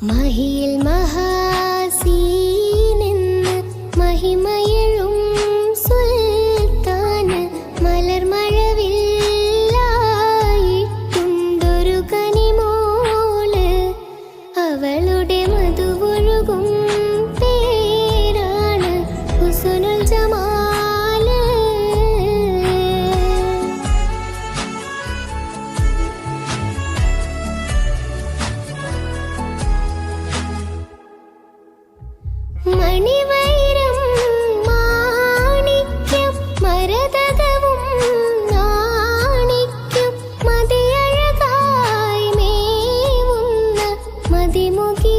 മഹിയിൽ മഹാസീനെന്ന് മഹിമയഴും സുൽത്താന് മലർമഴവില്ലായിട്ടുണ്ടൊരു കനിമോള്. അവളുടെ മധുവൊഴുകും പേരാണ് ഹുസ്നുൽ ജമാല്. മണിവൈരം മാണിക്യം മരതകവും നാണിക്യം മതിയഴകായി മേവുന്ന മതിമുഖി